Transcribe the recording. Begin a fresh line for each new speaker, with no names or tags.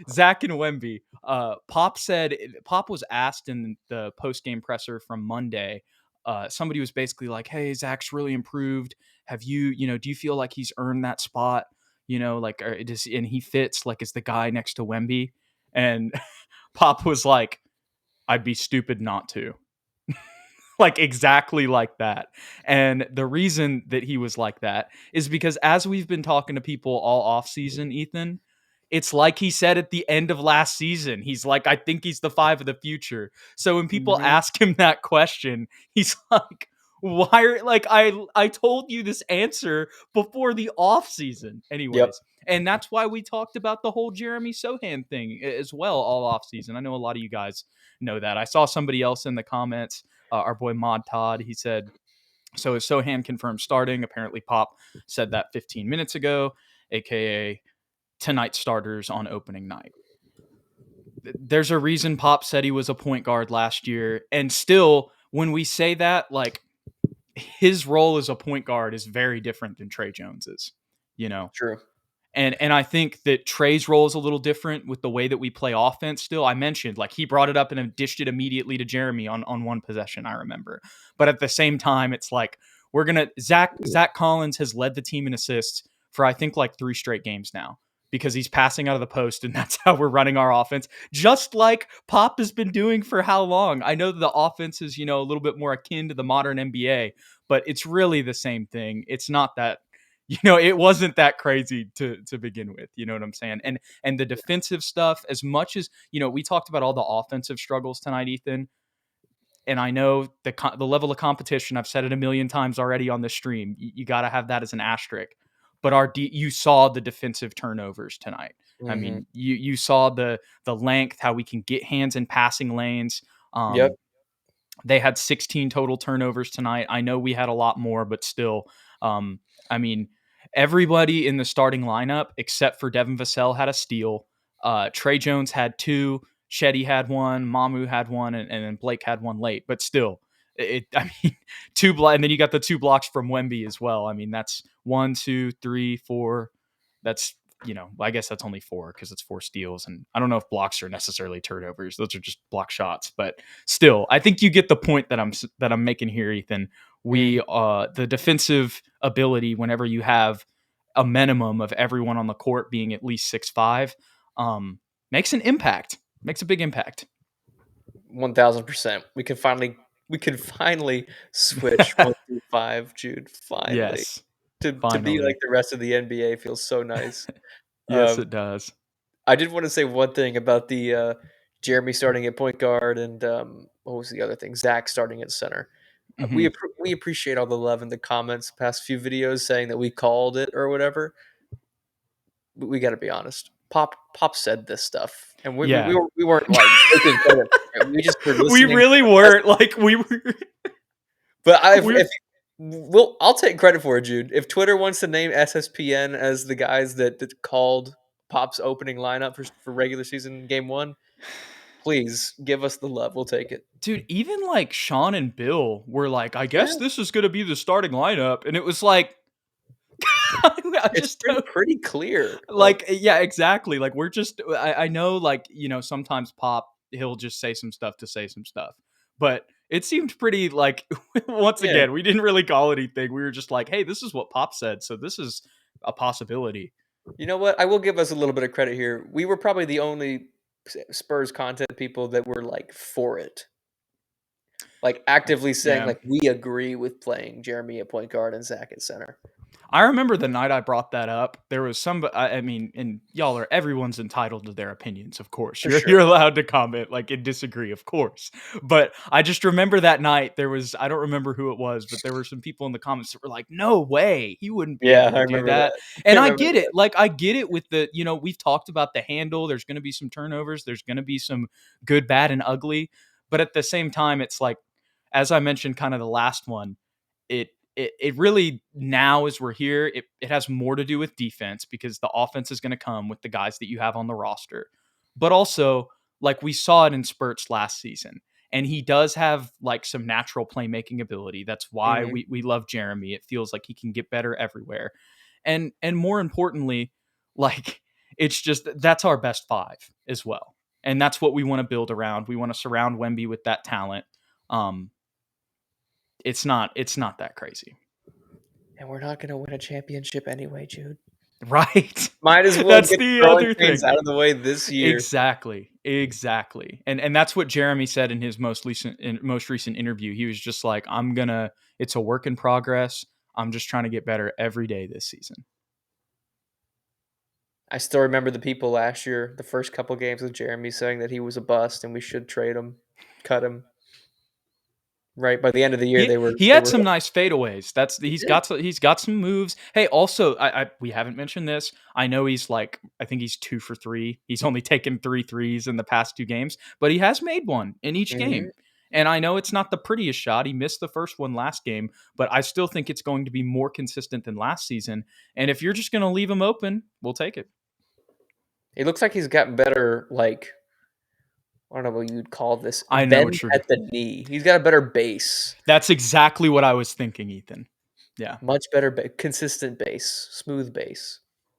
Zach and Wemby. Pop was asked in the post game presser from Monday. Somebody was basically like, "Hey, Zach's really improved. Have you, do you feel like he's earned that spot? And he fits like as the guy next to Wemby." And Pop was like, "I'd be stupid not to." Like exactly like that. And the reason that he was like that is because as we've been talking to people all off season, Ethan, it's like he said at the end of last season. He's like, I think he's the five of the future. So when people
Mhm.
ask him that question, he's like, why are like I told you this answer before the off season
Yep.
anyways. And that's why we talked about the whole Jeremy Sochan thing as well all off season. I know a lot of you guys know that. I saw somebody else in the comments, our boy Mod Todd, he said, so is Sochan confirmed starting? Apparently Pop said that 15 minutes ago, aka tonight's starters on opening night. There's a reason Pop said he was a point guard last year. And still, when we say that, like his role as a point guard is very different than Trey Jones's, you know?
True.
And I think that Trey's role is a little different with the way that we play offense still. I mentioned, like, he brought it up and dished it immediately to Jeremy on one possession, I remember. But at the same time, it's like, we're going to – Zach Collins has led the team in assists for, I think, like 3 straight games now because he's passing out of the post, and that's how we're running our offense, just like Pop has been doing for how long. I know that the offense is, a little bit more akin to the modern NBA, but it's really the same thing. It's not that – it wasn't that crazy to begin with. You know what I'm saying? And the defensive stuff, as much as, we talked about all the offensive struggles tonight, Ethan. And I know the level of competition, I've said it a million times already on the stream. You got to have that as an asterisk. But you saw the defensive turnovers tonight. I
Mm-hmm.
mean, you saw the length, how we can get hands in passing lanes.
Yep.
They had 16 total turnovers tonight. I know we had a lot more, but still, I mean, everybody in the starting lineup except for Devin Vassell had a steal. Trey Jones had 2. Chetty had 1. Mamu had 1, and then Blake had 1 late. But still, I mean, 2 blocks, and then you got the 2 blocks from Wemby as well. I mean, that's 1, 2, 3, 4. That's I guess that's only 4 because it's 4 steals, and I don't know if blocks are necessarily turnovers. Those are just block shots, but still, I think you get the point that I'm making here, Ethan. We the defensive ability whenever you have a minimum of everyone on the court being at least 6'5", makes an impact. Makes a big impact.
1000%. We can finally switch 1 through 5, Jude. Finally,
Yes,
to be like
finally.
the rest of the NBA feels so nice.
Yes,
Um,
it does.
I did want to say one thing about the Jeremy starting at point guard and what was the other thing? Zach starting at center.
Mm-hmm.
We appreciate all the love in the comments past few videos saying that we called it or whatever. But we got to be honest. Pop said this stuff, and
Yeah,
we weren't like taking credit for it. We just were
we
listening.
really weren't like we were.
But
We're
I'll take credit for it, Jude. If Twitter wants to name SSPN as the guys that called Pop's opening lineup for regular season game 1, please give us the love. We'll take it.
Dude, even like Sean and Bill were like, I
Yeah,
guess this is going to be the starting lineup. And it was like, I
it's
just
been
don't
pretty clear. Like,
like, yeah, exactly. Like, we're just, I know, like, sometimes Pop, he'll just say some stuff to say some stuff. But it seemed pretty like, once
yeah,
again, we didn't really call anything. We were just like, hey, this is what Pop said. So this is a possibility.
you know what? I will give us a little bit of credit here. We were probably the only Spurs content people that were like for it, like actively saying
Yeah.
like we agree with playing Jeremy at point guard and Zach at center.
I remember the night I brought that up, there was I mean, and everyone's entitled to their opinions, of course.
For
You're
sure.
allowed to comment, like, and disagree, of course. But I just remember that night there was, I don't remember who it was, but there were some people in the comments that were like, no way, he wouldn't be
Yeah,
able
I
to do
remember
that.
that. I
And I
remember
get
that.
it. Like, I get it with the, we've talked about the handle. There's going to be some turnovers. There's going to be some good, bad, and ugly. But at the same time, it's like, as I mentioned, kind of the last one, it really, now as we're here, it has more to do with defense because the offense is going to come with the guys that you have on the roster. But also, like we saw it in spurts last season. And he does have like some natural playmaking ability. That's why
Mhm.
we love Jeremy. It feels like he can get better everywhere. And more importantly, like It's just that's our best 5 as well. And that's what we want to build around. We want to surround Wemby with that talent. It's not that crazy.
And we're not going to win a championship anyway, Jude.
Right.
Might as well
That's
get the
the
growing
other
pains
thing.
out of the way this year.
Exactly. And that's what Jeremy said in his most recent interview. He was just like, it's a work in progress. I'm just trying to get better every day this season.
I still remember the people last year, the first couple games with Jeremy saying that he was a bust and we should trade him, cut him. Right by the end of the year,
He
they
had
were.
some nice fadeaways. He's got some moves. Hey, also, we haven't mentioned this. I know I think he's 2 for 3. He's only taken 3 threes in the past 2 games, but he has made one in each
Mhm.
game. And I know it's not the prettiest shot. He missed the first one last game, but I still think it's going to be more consistent than last season. And if you're just going to leave him open, we'll take it.
It looks like he's got better, I don't know what you'd call this,
I know
bend
what you're.
at the knee. He's got a better base,
That's exactly what I was thinking, Ethan. Yeah.
much better, consistent base, smooth base.